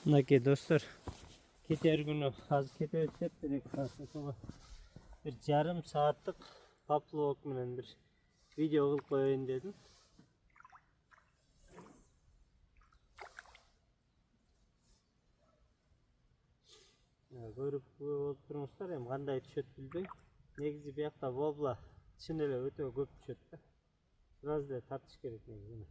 Mınaki dostlar, keter günü az kete ötüp direkt aslında bir yarım saatlik paplok bilen bir video kılıp koyayım dedim. Görüp oturmuşlar hem qanday düşöt bilbey. Negizi bir yakta wobla çın ele öte köp düşöt da. Biraz da tartış gerek negizi.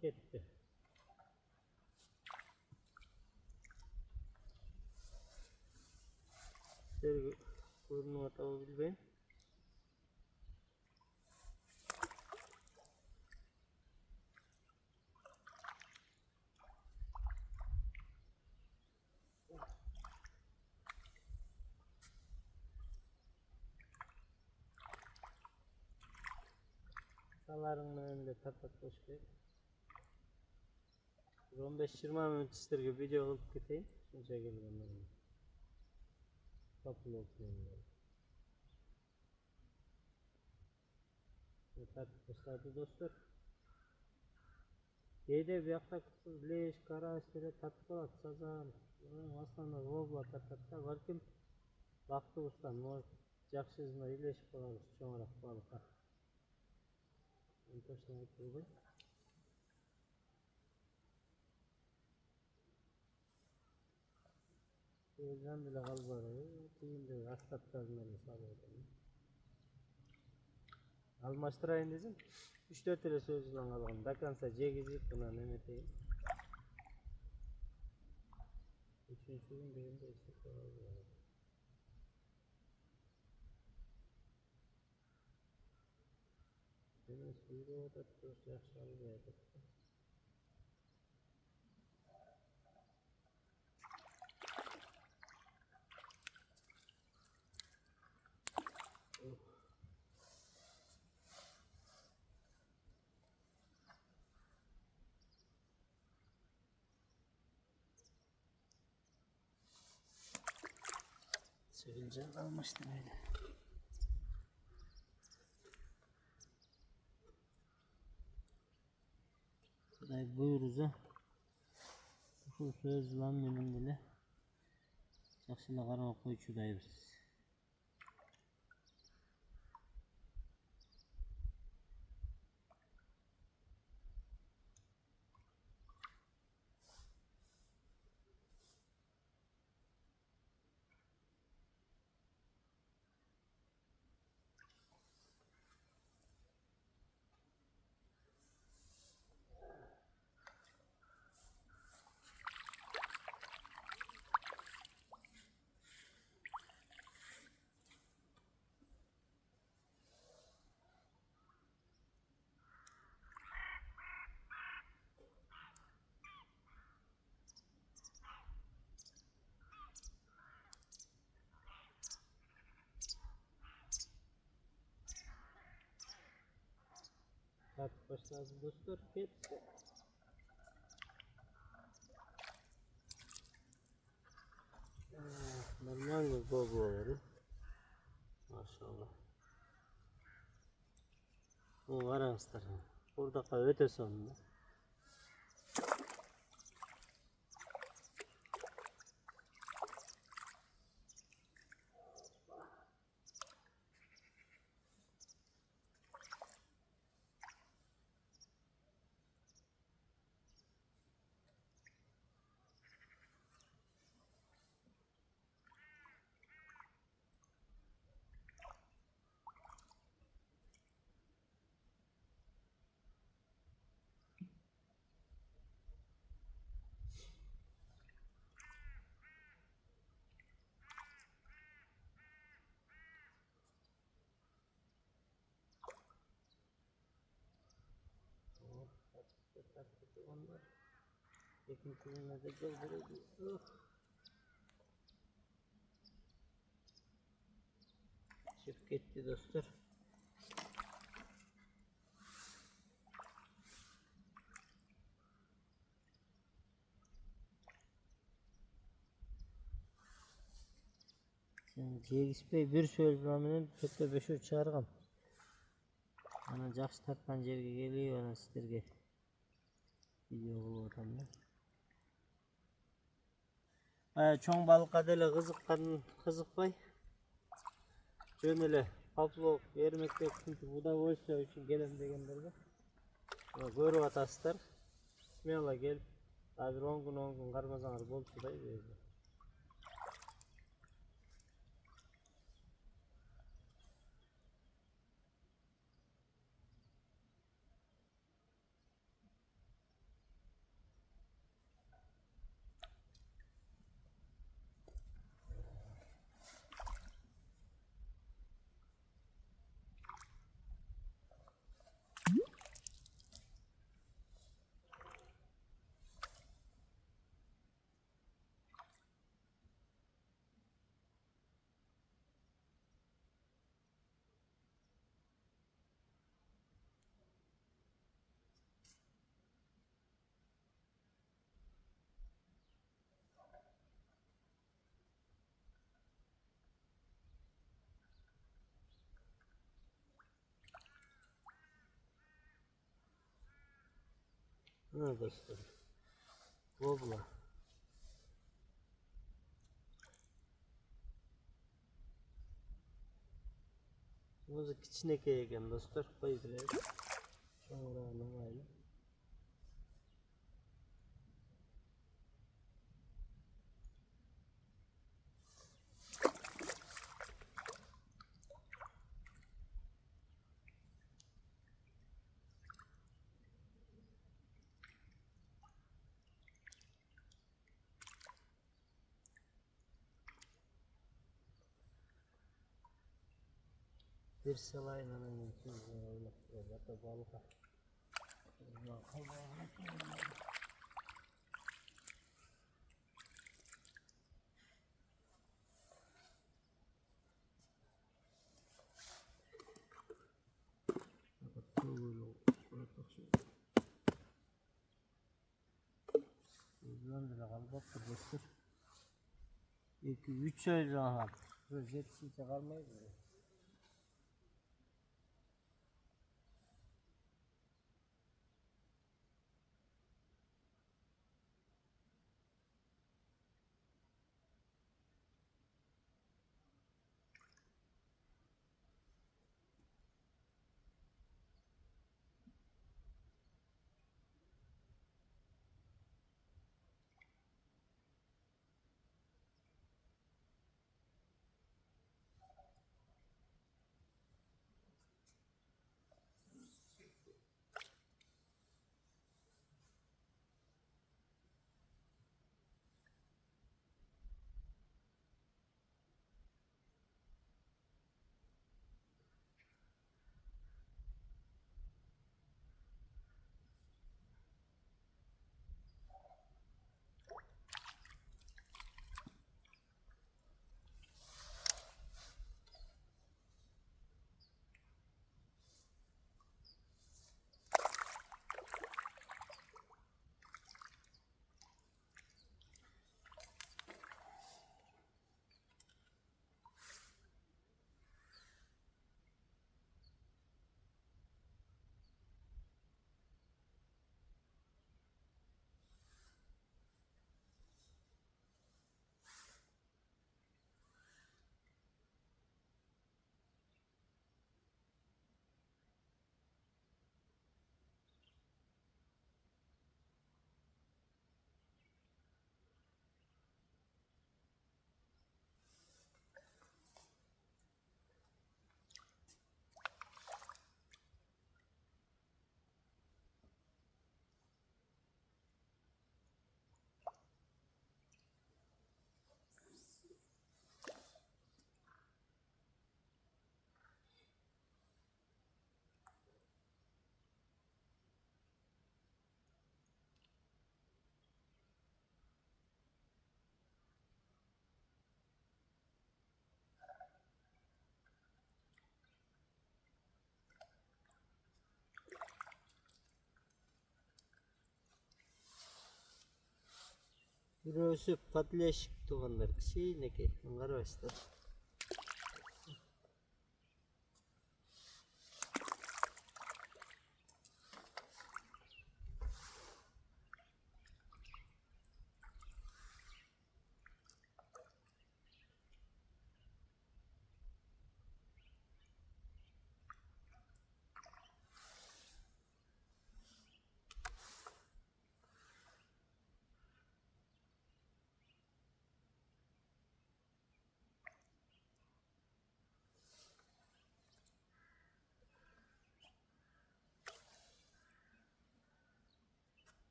Ketdi. Sizlerge görünüp atabı bilbeyim. Salarının önünde tatak koşbey. 15-20 minut sizlerge video kılıp keteyim. Şunca geldim. Paplok bilen. Tartışıp başladı dostlar. Кейде бияқта leş, kara istede tatlı var, sazan. Aslında wobla tatatda balkim vaqti ustan, жақсы izna ileşip kalarız, çoğarak balıklar. Точно айтылды. Өзен bile kalbara, tiyinde asfaltlarını salıyordum. Almaştırayın dedim. 3-4 ele sözünden kalған. Dakansa jegizip buna nemeteyim. Üçüncü gün birinde eksik oldu. Benim suyu da çok yaxşı alıyordum. Sevince kalmıştım öyle. Kuday buyuruz ha. Şu söz lan benim bile. Жақсыла қарама қойшудайбыз. Tartışıp başladı dostlar. Ketdi. Нормально бабалары. Maşallah. Bu qarаңыздар. Burada öte sonunda. İkinci günde de geldi. Oh. Çift gitti dostlar. Жегиспей bir söyleyeceğim menен köpte 5'e çağırgam. Ana жақсы тартқан жерге келіп ана сіздерге видео кылып атам да. Чоң балыкка деле кызыкпай жөн эле поплавок эрмектеп удовольствие үчүн келем дегендерге көрүп атасыздар. Смело келип бир 10 күн кармасаңар болчу да. Ne dostlar? Vobla. Muzu kiçineke ekan dostlar. Koyup bereylik. Çoğurağına ayrı. Bir salayla mümkün oynap duracak da balığa. Uzlandıra kalbaktır dostlar. 2-3 ay rahat. Jetsi çıkarmayız mı? Birisi patleşik tuğanlar kişi ne ki? Karabastır.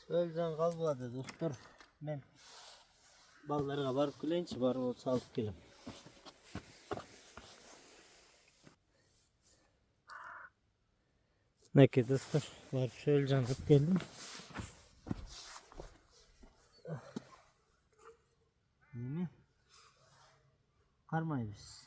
Ölcan kalmadı dostlar. Ben ballarına barıp gülençi var o salıp gelim. Ne ki dostlar var şöyle canlıp geldim. Yine karmayı biz.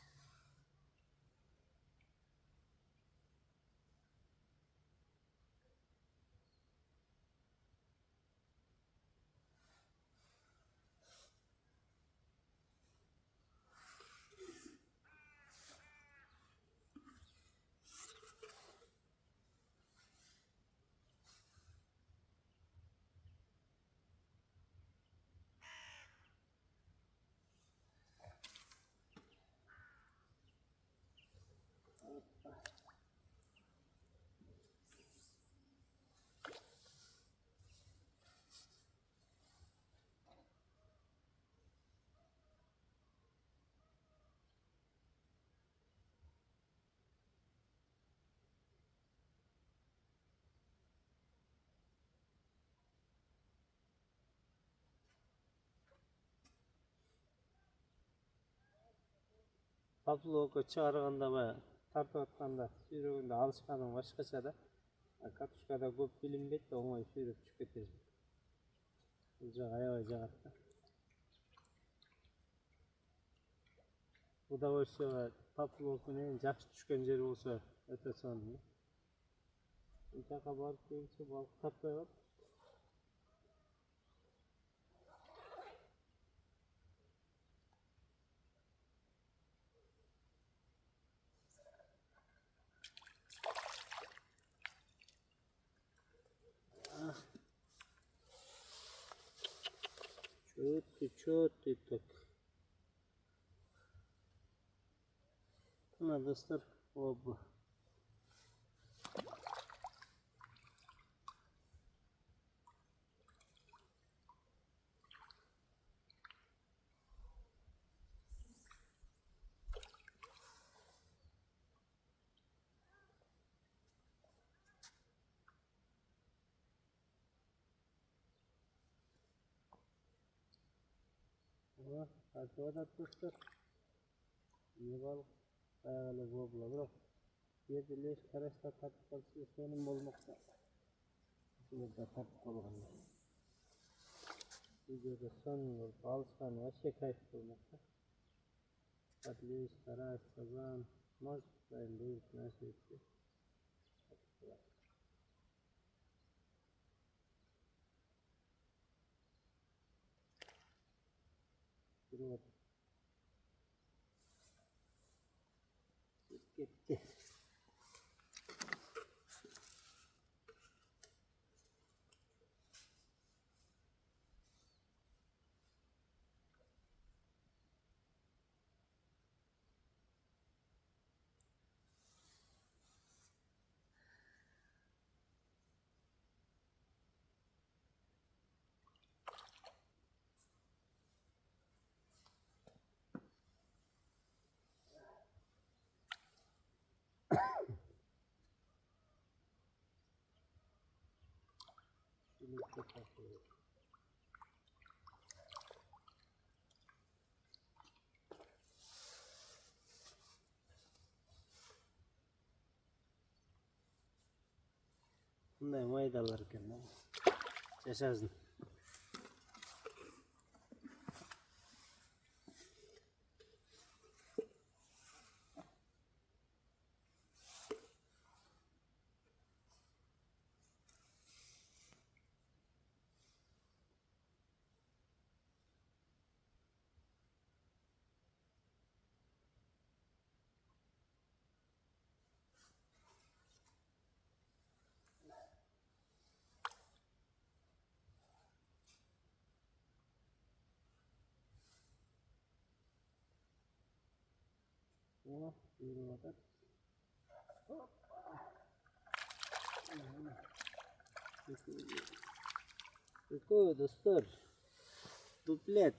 Pablo çağırganda ve tartıp atkanda sürüğünde alışkanın başkaça da katuşkada көп bilinbeydi de oңой sürüp çıkıp ketiriz. Olacak ayağa jağatta. Bu da olsa Pablo'nun en жақсы düşken jeri olsa öte sonunda. Bu jaka barıp gelişe balık tapmay kaldı. Çöt ettik. Buna dostlar o bu. Bak, artığa da tuttuk. İyi balık. Ayağıyla bobla bırak. Bir de leş karışta tatıp kalsın sonum olmakta. Burada tatıp kalalım. Videoda son yol. Alışkan aşağı kayıp olmakta. Leş, karaş, sazan. Maz tutayım değil. Nasıl etti? Dur. Gitti. Şimdi kapatıyoruz. Bunday maydalarken şaşarsın. Oh, yürü bakalım. Какой достор? Дуплет.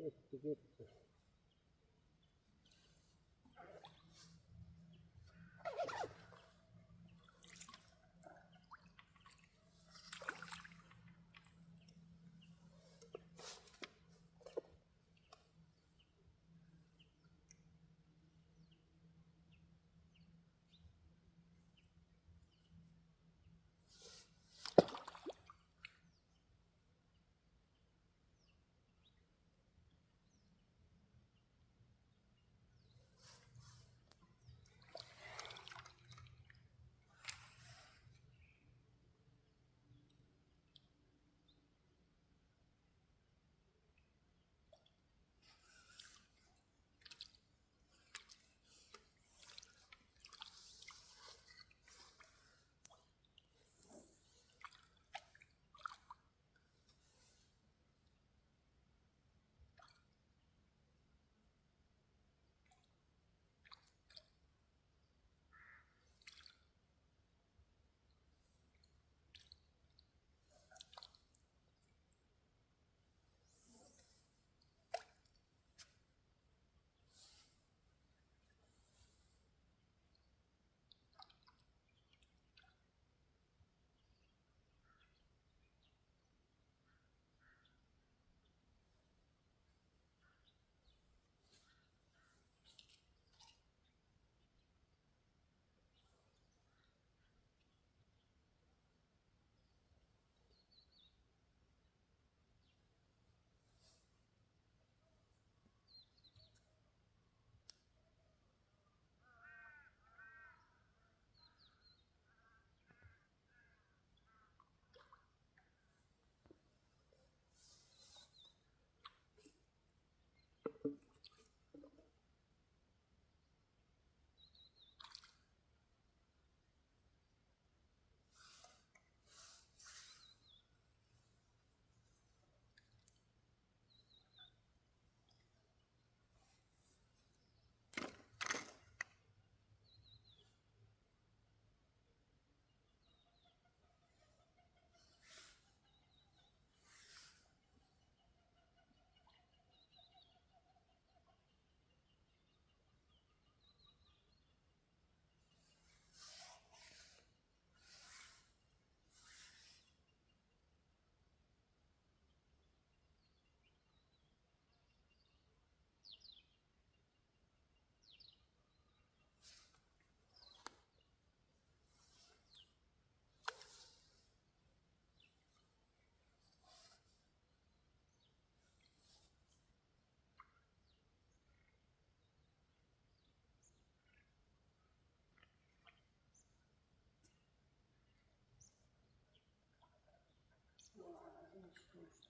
Gitti.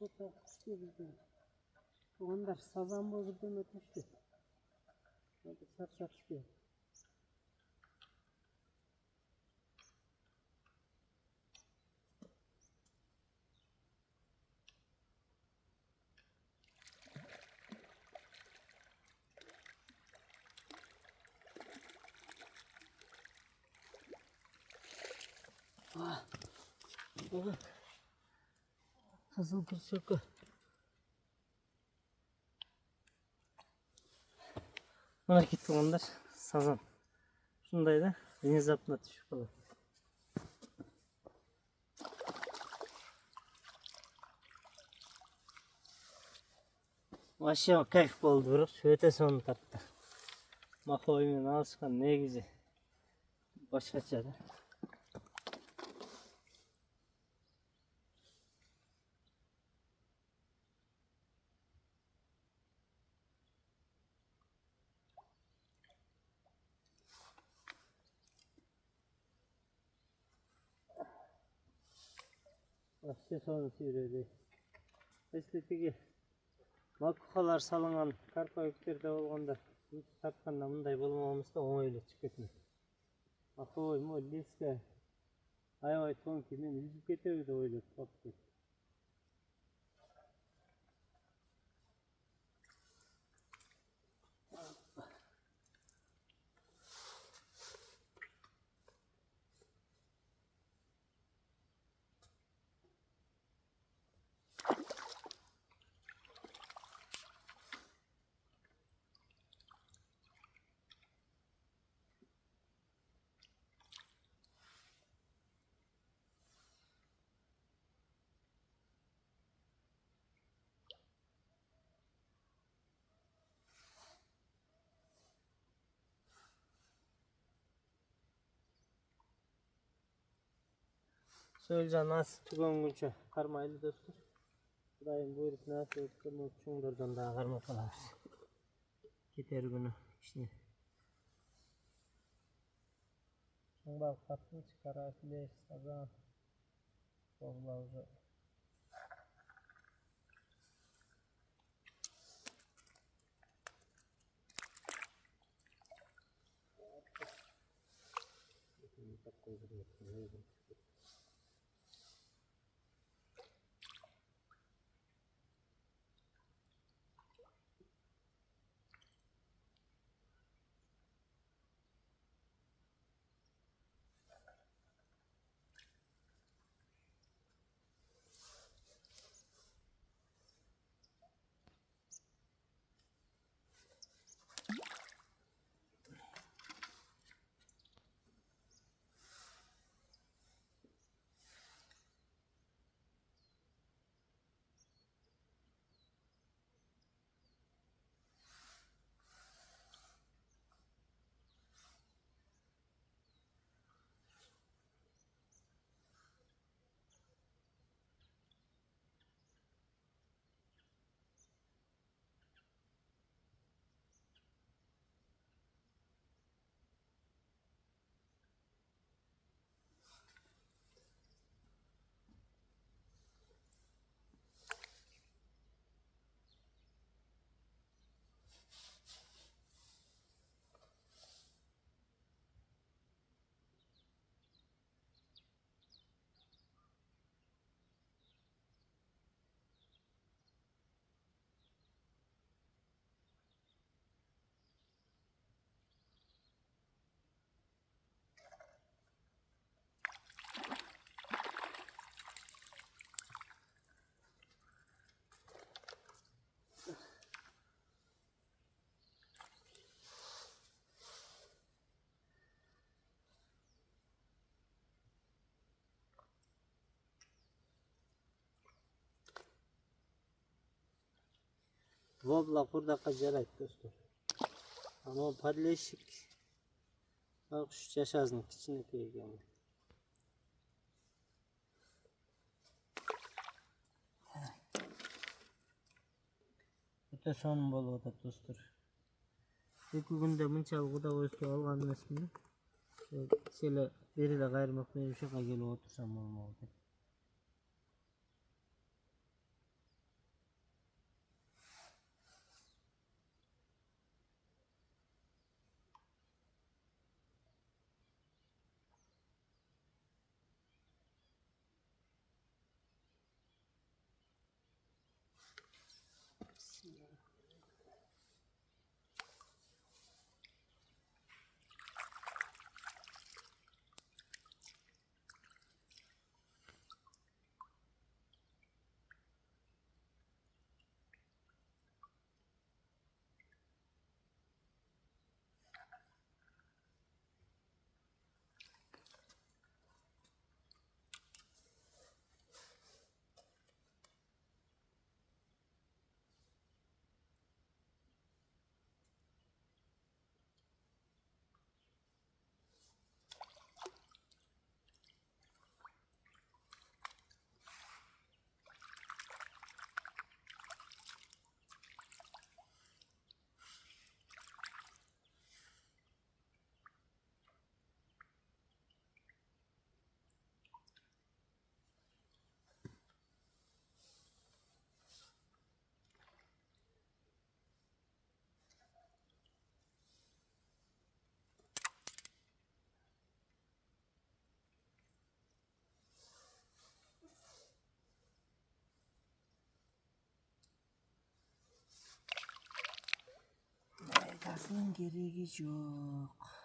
Что-то işte onlar sazan bozulduğunu ötüştü. Hadi sar çıkıyor. Ah, bak. Kızıl kırçakı. Buna gitti onlar sazan. Şundaydı deniz atladı şu kadar. Aşağı kayıp oldu. Şöyle son katta. Mahoymun alışkan ne güzel. Başka çare. Başka son sürüyordu. Estetik makukalar salıngan karpa yüklerde olganda tartkanda mындай болмогонубузда оңой эле чыгып кетмек. Ахой мо леска аябай тонкий мен үзүп кетеби деп ойлоп калыптыр. Söyleyeceğim nasıl tükengunca karmaylı dostlar. Burayın buyurup nasıl ettim o çungurdan daha karma kalarız. Gider günü işte. Çumbal katını çıkarar leş sazan. Bollavcı. Vobla kurda kacarak dostlar. Ama padleşik. Bak şu yaşazın içine koyacağım. Bu da son bol o da dostlar. Bir günde mınçal da koyusu algan resmini. Şöyle biri de gayrımak benim şaka geliyor otursam olmalı. Faydasının gereği yok.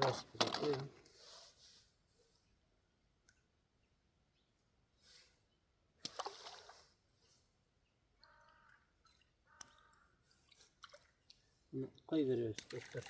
Karıştırıp bunu koyveriyoruz tekrar.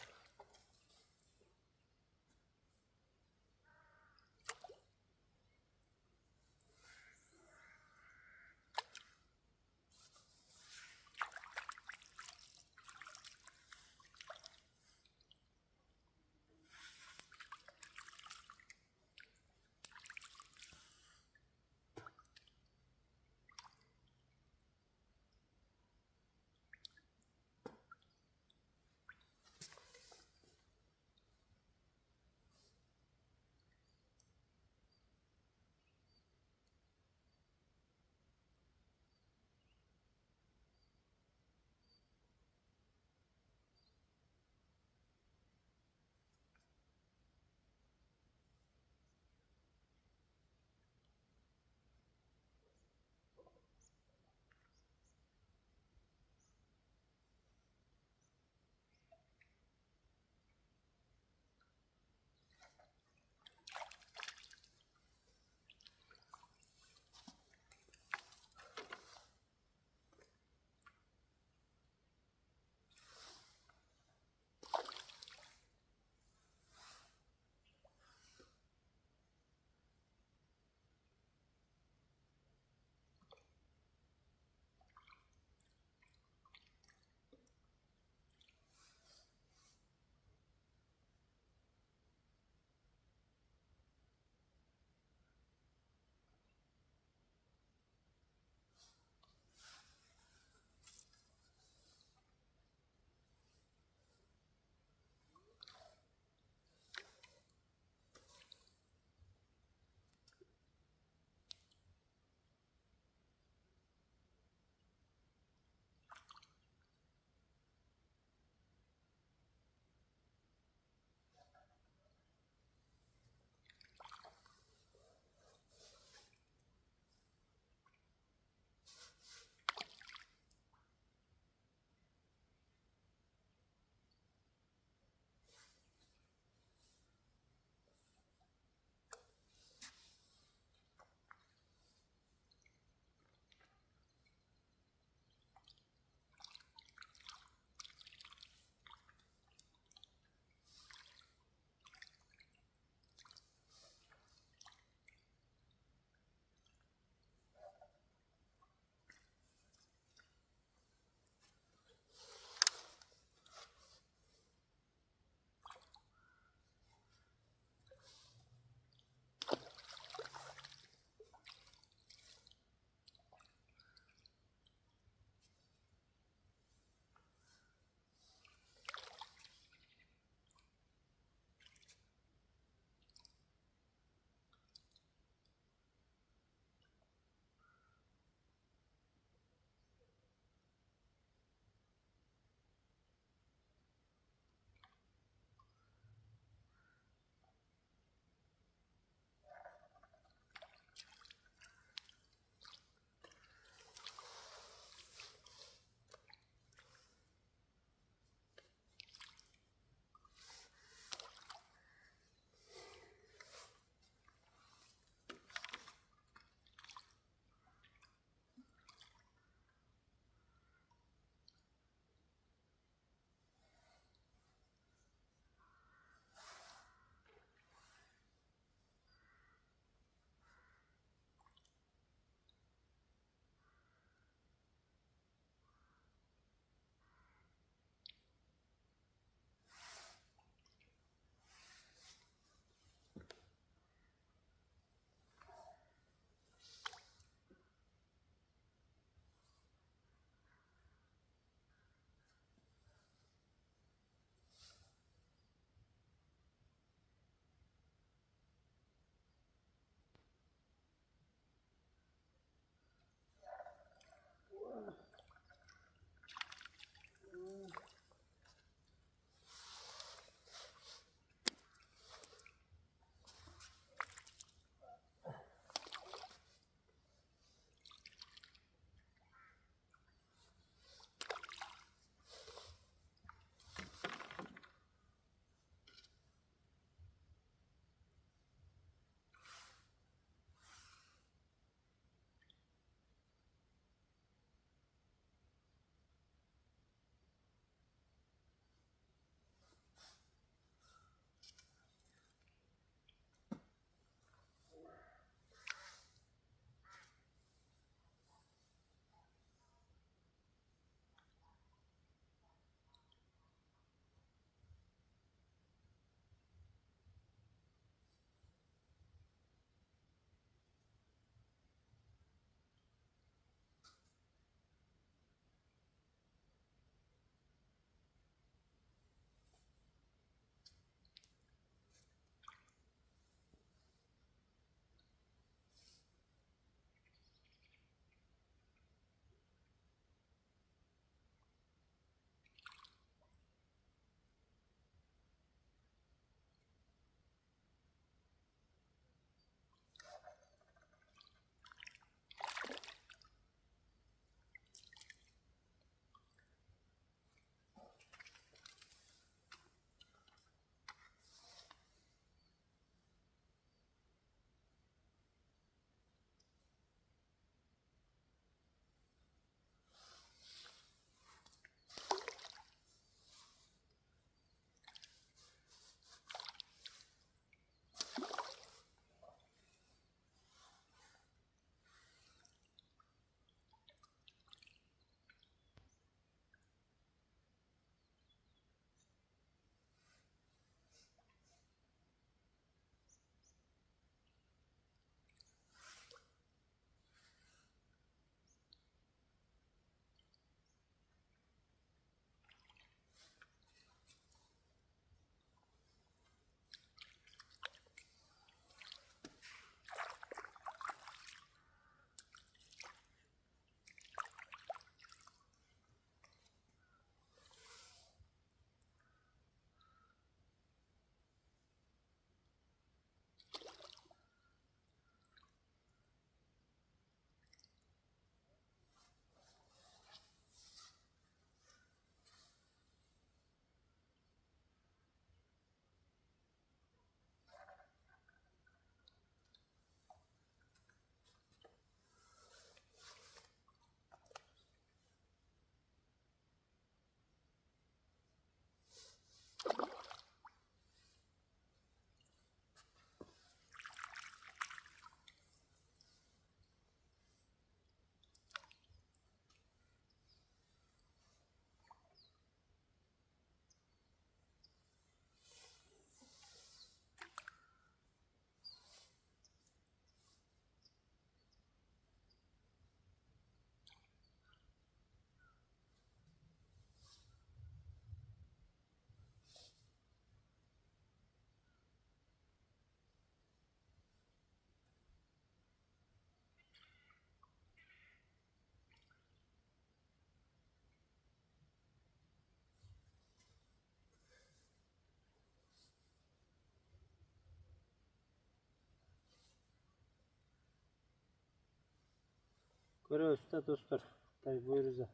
Görüyoruz da dostlar. Tabi buyuruza.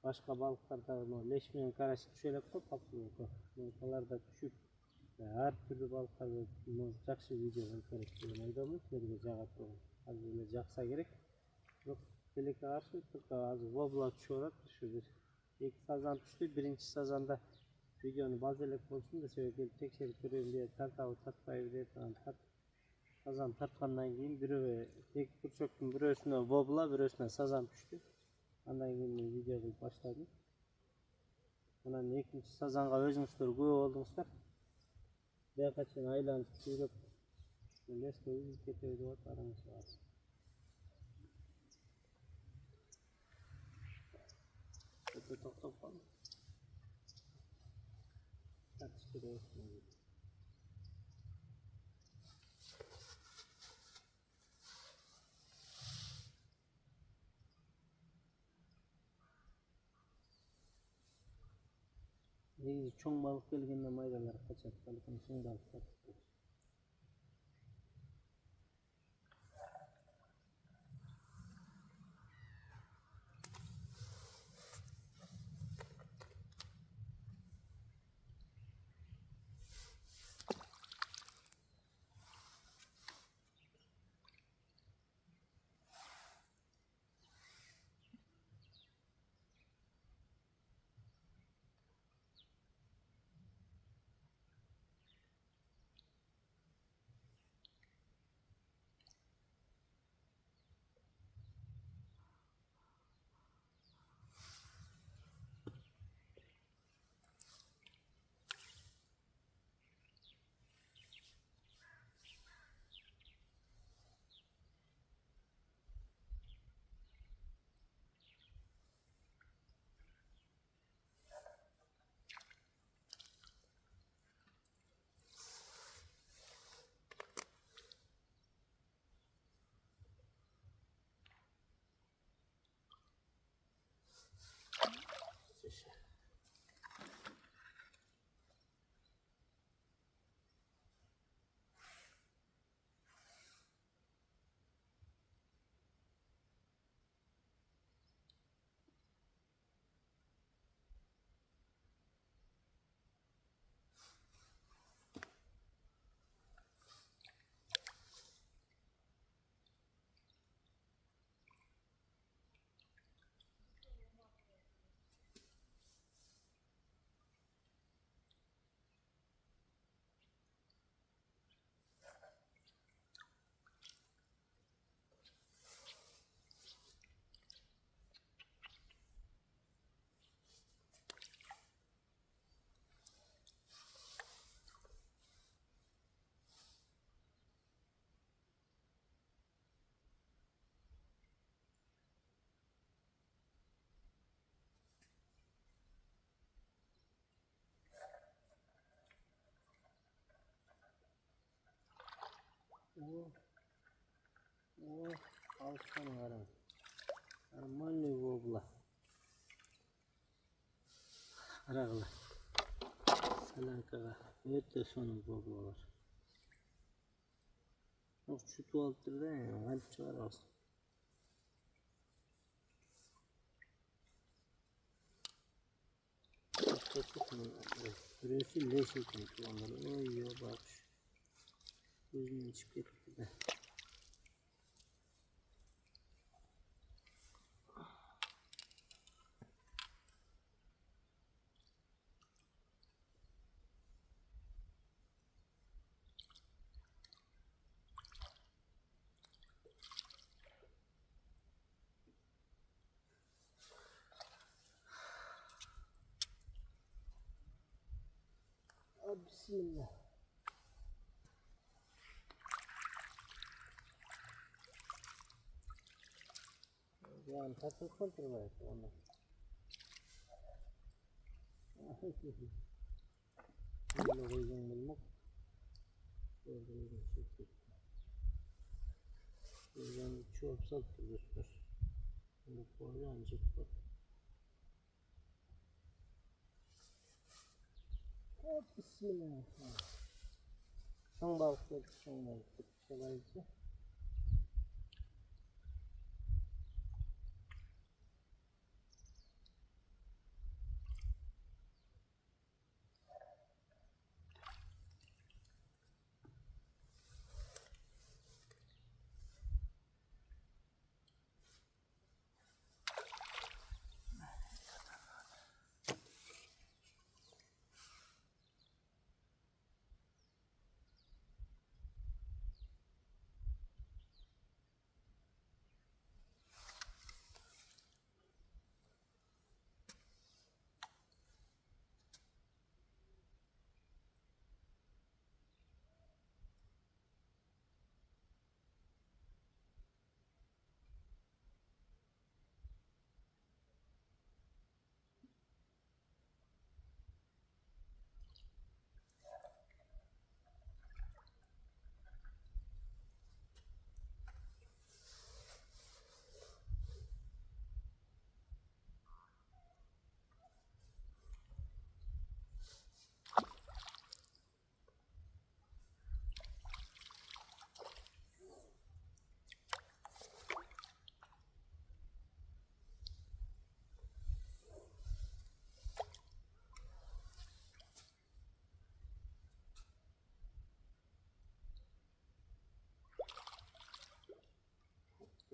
Başka balıklarda leşmeyen karışık şöyle kapatıyor. Balıklar da düşüp her türlü balıklarda jakşı videolar gerektiğini aydamız. Nerede jagat olur. Az böyle jaksa gerek. Yok. Delik karşı az vobla düşüyor. Düşürdü. İlk sazan düştü. Birinci sazanda videonun bazelek olsun da şöyle tekşerip göreyim diye tartavı tartmayı diye tart. Sazan tartkandan keyin biri tek kurçoktun biri üstüne vobla biri üstüne sazan düştü. Ondan keyin videoyu başladım. Ondan ikinci sazanға özüңүздөр күбө болдуңуздар. Бияқачан айланып жүрүп леске үзүп кетеби деп атарыңыз бар. Өтө токтоп калды. Тартыш керек. Негизи чоң балык келгенде майдалар качат, балким чоң балык качат. Alışkan varım. Armanlı vobla. Aragla. Salankaga. Öte sonun voblalar. Yok şu tuvaltırda ya. Alıp çıkarız. Çok mu? Burası leş etmiş onları. Oy ya bak. Gözümün içip gitti de. Bismillah. Yani tatlı kontrol var onu. Böyle koyacağım bulmak. Böyle çok. Yani çok salt dostlar. Bunu koyacağım ancak bak. Bismillah. Son balıklar, son balıklar. Kolayca.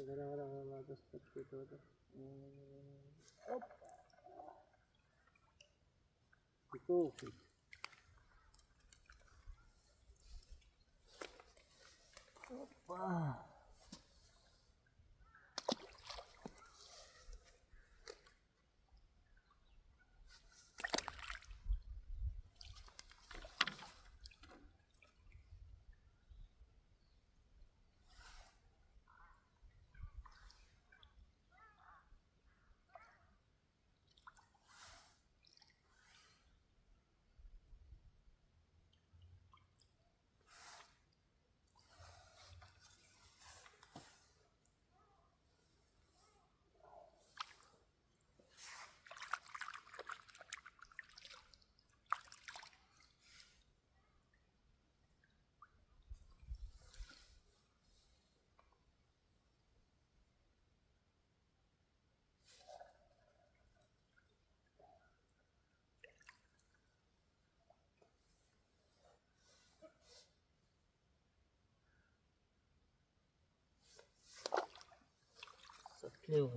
Kara dostlar kötü oldu. Hop. Çok iyi. Hoppa. Saklıyor.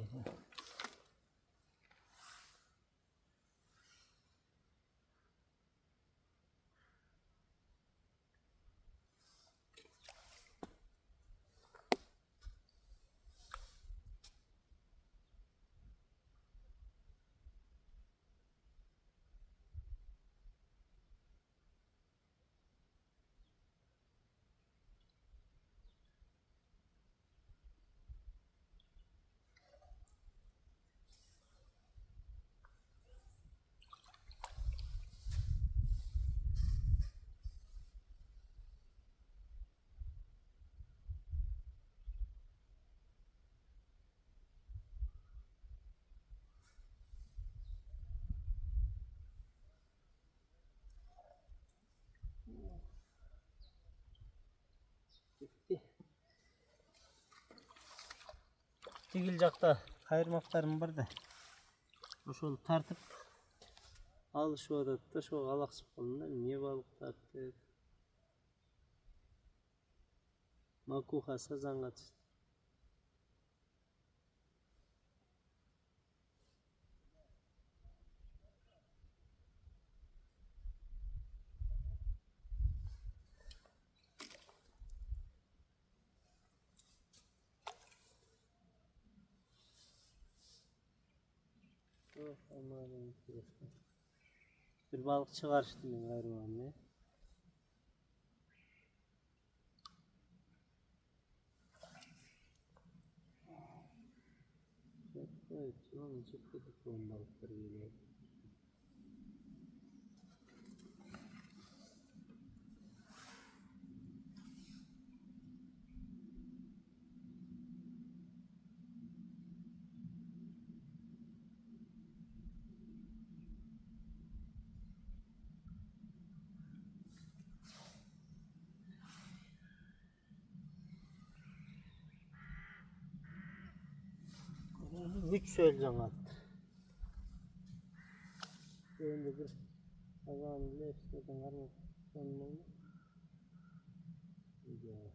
Gitti. Dikilecekte kayırmaklarım var da. Şöyle tartıp al şu odada şu alak sıkılığında niye balık tarttık? Makuha sazan kaçtı. Oh aman bir balık çıkar işte ben gayrı anne. Evet, onu çıktı bu balıkları geliyor. Güç söyleyeceğim attı. Önce bir kazan bile işte var mı? Sonunda mı? Güzel.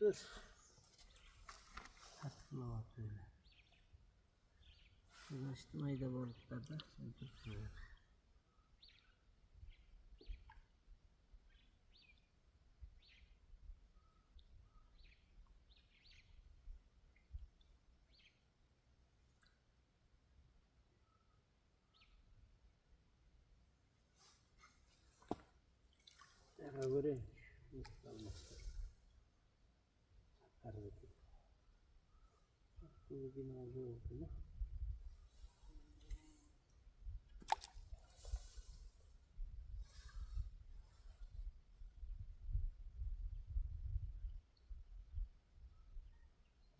Dur. Tatlı bak böyle. Ulaştırmayı da balıklarda sen tutmuyor. Ya göreyim. Nasıl almıştı? Harbi. Bu bugün oldu mu?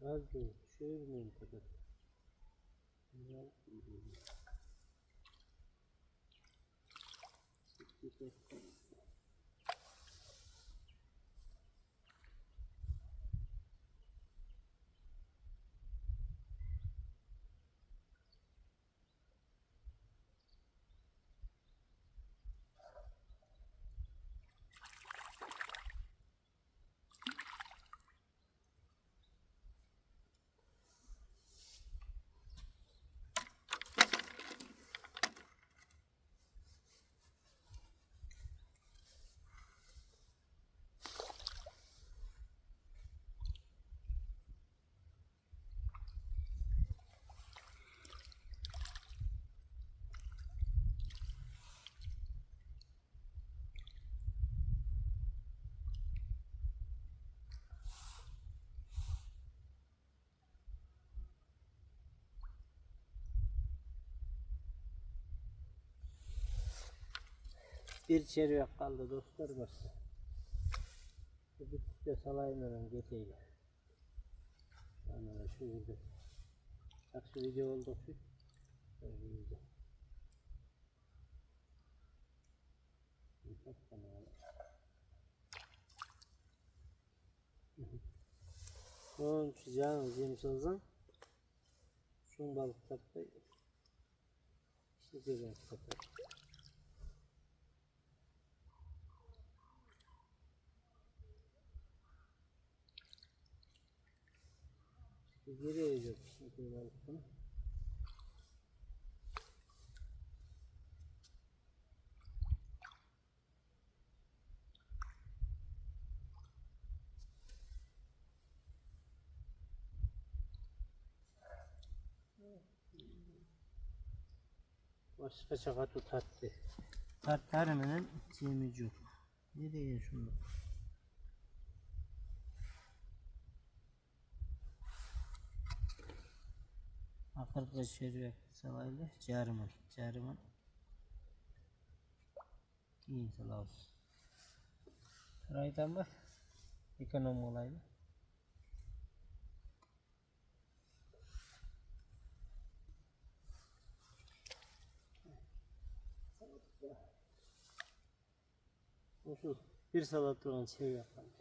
Az değil. Çevirmeyin kadar. Güzel. Bir çeyrek kaldı dostlar başta. Bir de salayım hemen geçeyle. Yani şu burada. Bak şu video oldu şu. Şöyle video. Çok fena. Onun çıkacağını cimsizden. Şun balık taptı. İşte güzel taptı. Geri yiyecek şimdi balıkını. Başka şaka tutattı. Tartarımının çiğmici yok. Nereye şunu? Akırkı şerif salayla carımın. Carımın. İyi salay olsun. Raydan bak. Ekonomi olaydı. Şu bir salat olan şey yapalım.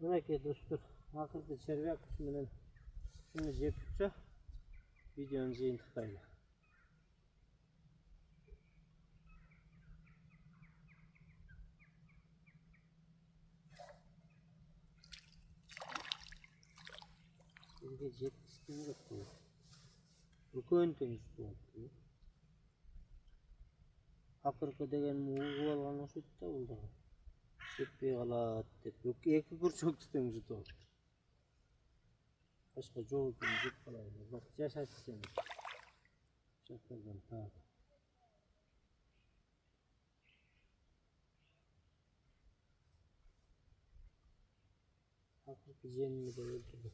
Demek ki dostlar, akıllı çervek kısmının şimdi cepçe videomuzu intikayla. Şimdi cep kısmını yapıyor. Bu koyuntun üstü yapıyor. Akırkı degen muğu alğanı sütte oldu. Sütpey qalat dep. Yok iki kurçuk tutuyorum jutu. Başka çoğu gün jut qalaydı. Bak yaşasın. Çakırdan ha. Jenini de öldürdü.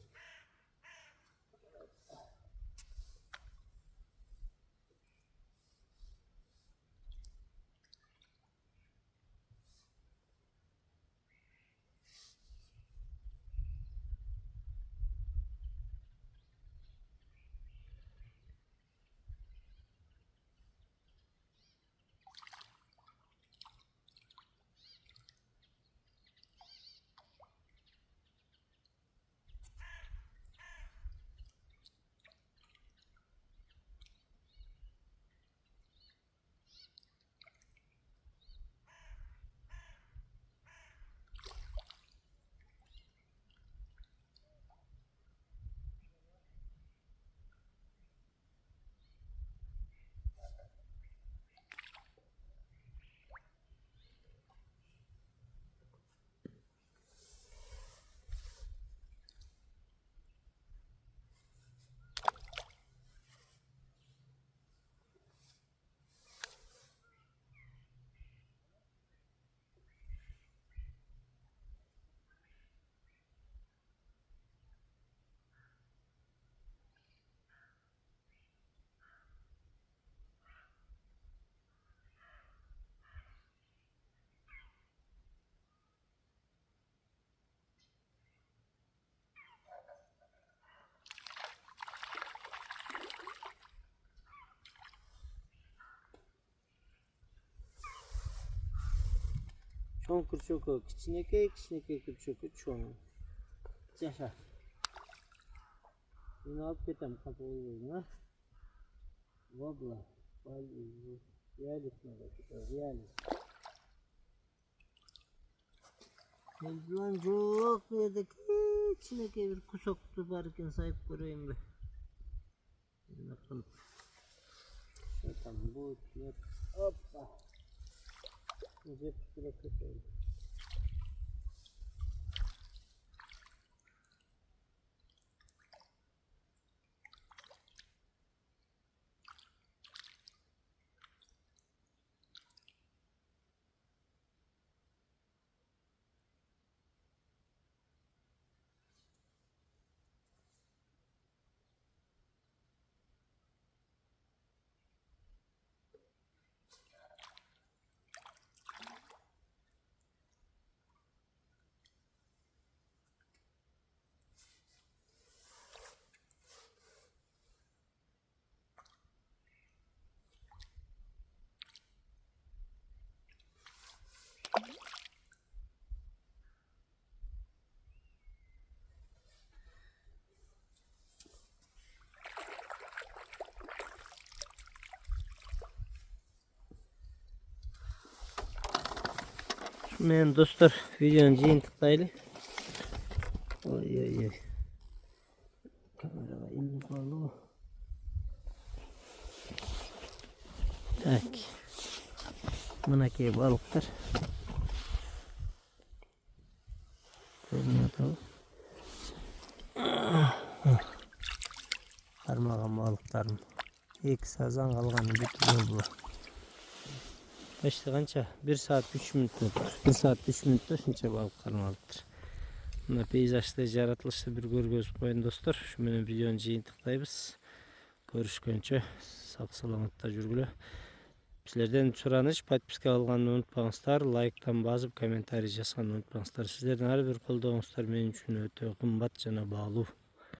Çoğun kırçoku, kichineke kırçoku çoğun. Yaşa. Bunu alıp getem kapı oyuna. Vabla. Bali. Realist mi bakıyor? Realist. Eldiven çok verdik. İçindeki bir kusoktu barıken sahip göreyim be. Bakalım. Tamam bu net. Hoppa. Cep bırakıyorum. Men dostlar videonun jıyıntıklaylı. Oy oy oy. Kameraga ilmi kalı. Tak. Mınaki balıklar. Görünüyor tabi. Karmagan balıklarım. İlk sazan kalganı bitiriyor bu. Kaçtı kança? 1 saat 3 minut mudur? 1 saat 3 minutta şunca balık kalmalıdır. Buna peyzajda yaratılışta bir görgöz koyun dostlar. Şu benim videonun jıyıntıklayız. Görüşkönçe sağ salamatda жүргүлө. Sizlerden soranış подписка алганды унутпаңыздар, лайктан басып, комментарий жазганды унутпаңыздар. Сіздердің ар бир колдооңуздар мен үчүн өтө кымбат жана баалуу.